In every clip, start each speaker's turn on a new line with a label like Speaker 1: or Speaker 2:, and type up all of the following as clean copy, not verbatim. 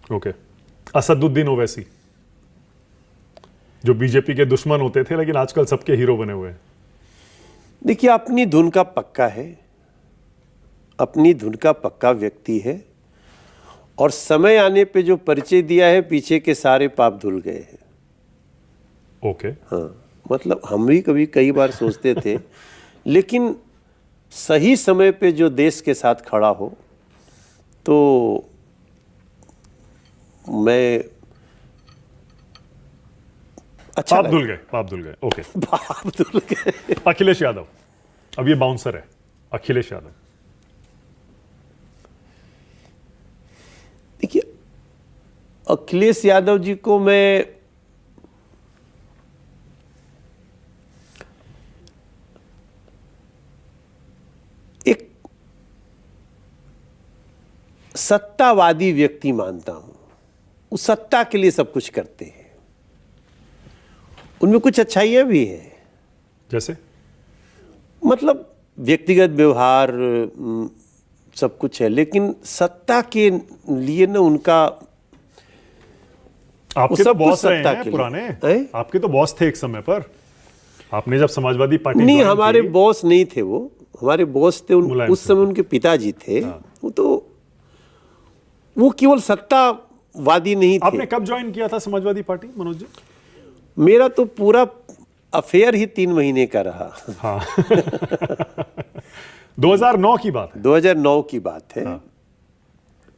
Speaker 1: Okay. Asaduddin Owaisi जो BJP के दुश्मन होते थे लेकिन आजकल सबके हीरो बने हुए हैं।
Speaker 2: देखिए, अपनी धुन का पक्का है, अपनी धुन का पक्का व्यक्ति है, और समय आने पे जो परिचय दिया है, पीछे के सारे पाप धुल गए हैं।
Speaker 1: ओके।
Speaker 2: हाँ, मतलब हम भी कभी कई बार सोचते थे, लेकिन सही समय पे जो देश के साथ खड़ा हो, तो मैं अच्छा
Speaker 1: पाप धुल गए, पाप धुल गए। ओके।
Speaker 2: पाप धुल गए।
Speaker 1: अखिलेश यादव, अब ये बाउंसर है अखिलेश यादव।
Speaker 2: देखिए, अखिलेश यादव जी को मैं एक सत्तावादी व्यक्ति मानता हूं। वो सत्ता के लिए सब कुछ करते हैं, उनमें कुछ अच्छाइयां भी हैं,
Speaker 1: जैसे
Speaker 2: मतलब व्यक्तिगत व्यवहार सब कुछ है, लेकिन सत्ता के लिए ना उनका
Speaker 1: आपके तो
Speaker 2: सब कुछ
Speaker 1: बॉस रहे
Speaker 2: सत्ता
Speaker 1: हैं
Speaker 2: के
Speaker 1: पुराने,
Speaker 2: लिए।
Speaker 1: आपके तो बॉस थे एक समय पर, आपने जब समाजवादी पार्टी
Speaker 2: नहीं,
Speaker 1: ज्वाइन
Speaker 2: हमारे
Speaker 1: की।
Speaker 2: बॉस नहीं थे वो, हमारे बॉस थे
Speaker 1: मुलायम
Speaker 2: उस
Speaker 1: सिंह।
Speaker 2: समय उनके पिताजी थे।
Speaker 1: हाँ।
Speaker 2: वो केवल सत्तावादी नहीं थे।
Speaker 1: आपने कब ज्वाइन किया था समाजवादी पार्टी मनोज जी?
Speaker 2: मेरा तो पूरा अफेयर ही 3 महीने का रहा।
Speaker 1: हाँ। 2009 की बात है।
Speaker 2: 2009 की बात है।
Speaker 1: हाँ।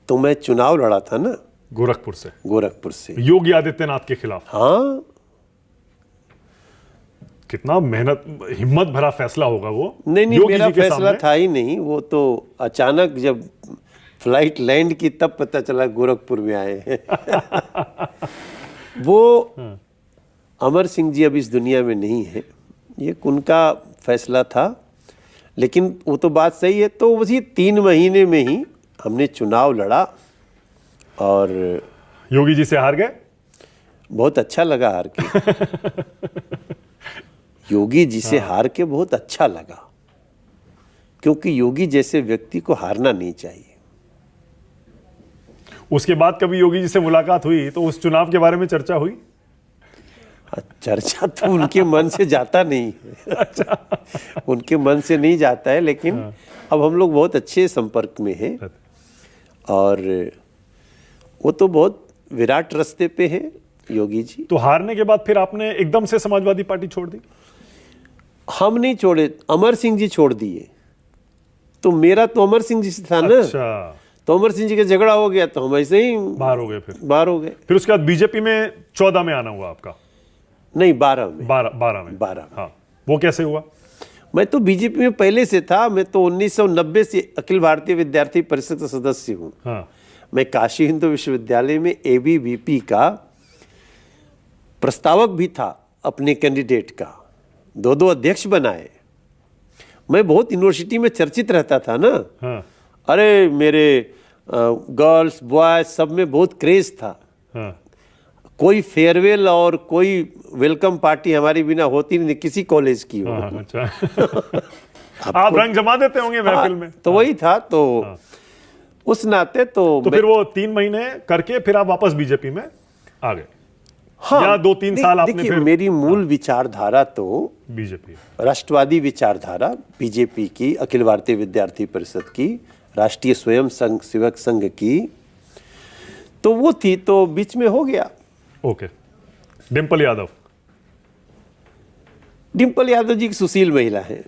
Speaker 2: तो मैं चुनाव लड़ा था ना,
Speaker 1: गोरखपुर से,
Speaker 2: गोरखपुर से।
Speaker 1: योगी आदित्यनाथ के खिलाफ।
Speaker 2: हाँ,
Speaker 1: कितना मेहनत हिम्मत भरा फैसला होगा वो।
Speaker 2: नहीं,
Speaker 1: योगी
Speaker 2: मेरा
Speaker 1: जी के
Speaker 2: फैसला
Speaker 1: सामने।
Speaker 2: था ही नहीं। वो तो अचानक जब फ्लाइट लैंड की तब पता चला गोरखपुर में आए हैं। वो अमर सिंह जी अब इस दुनिया में नहीं है, ये उनका फैसला था, लेकिन वो तो बात सही है। तो उसी 3 महीने में ही हमने चुनाव लड़ा और
Speaker 1: योगी जी से हार गए।
Speaker 2: बहुत अच्छा लगा हार के। योगी जी से हार के बहुत अच्छा लगा, क्योंकि योगी जैसे व्यक्ति को हारना नहीं चाहिए।
Speaker 1: उसके बाद कभी योगी जी से मुलाकात हुई तो उस चुनाव के बारे में चर्चा हुई?
Speaker 2: चर्चा तो उनके मन से जाता नहीं है। अच्छा। उनके मन से नहीं जाता है, लेकिन अब हम लोग बहुत अच्छे संपर्क में हैं, और वो तो बहुत विराट रास्ते पे हैं योगी जी।
Speaker 1: तो हारने के बाद फिर आपने एकदम से समाजवादी पार्टी छोड़ दी?
Speaker 2: हम नहीं छोड़े, अमर सिंह जी छोड़ दिए। तो मेरा तो अमर सिंह जी से था ना।
Speaker 1: अच्छा।
Speaker 2: तो अमर सिंह जी का झगड़ा हो गया तो हम ऐसे ही
Speaker 1: बाहर हो गए। फिर
Speaker 2: बाहर हो गए।
Speaker 1: फिर उसके बाद बीजेपी में 14 में आना हुआ आपका?
Speaker 2: नहीं, 12 में।
Speaker 1: 12 में।
Speaker 2: 12 में।
Speaker 1: हाँ, वो कैसे हुआ?
Speaker 2: मैं तो बीजेपी में पहले से था। मैं तो 1990 से अखिल भारतीय विद्यार्थी परिषद का सदस्य हूँ।
Speaker 1: हाँ।
Speaker 2: मैं काशी हिंदू विश्वविद्यालय में एबीवीपी का प्रस्तावक भी था, अपने कैंडिडेट का। 2 अध्यक्ष बनाए। मैं बहुत यूनिवर्सिटी में चर्चित रहता था ना।
Speaker 1: हाँ।
Speaker 2: अरे मेरे गर्ल्स बॉयज सब में बहुत क्रेज था।
Speaker 1: हाँ।
Speaker 2: कोई फेयरवेल और कोई वेलकम पार्टी हमारी बिना होती नहीं, किसी कॉलेज की हो।
Speaker 1: हाँ, अच्छा। आप रंग जमा देते होंगे महफिल में।
Speaker 2: तो वही था। तो उस नाते तो
Speaker 1: फिर वो 3 महीने करके फिर आप वापस बीजेपी में आ गए?
Speaker 2: हाँ,
Speaker 1: या 2-3 साल आपने
Speaker 2: देखिए,
Speaker 1: फिर
Speaker 2: मेरी मूल विचारधारा तो
Speaker 1: बीजेपी,
Speaker 2: राष्ट्रवादी विचारधारा बीजेपी की, अखिल भारतीय विद्यार्थी परिषद की, राष्ट्रीय स्वयं सेवक संघ की, तो वो थी। तो बीच में हो गया।
Speaker 1: ओके। डिंपल यादव?
Speaker 2: डिंपल यादव जी एक सुशील महिला है।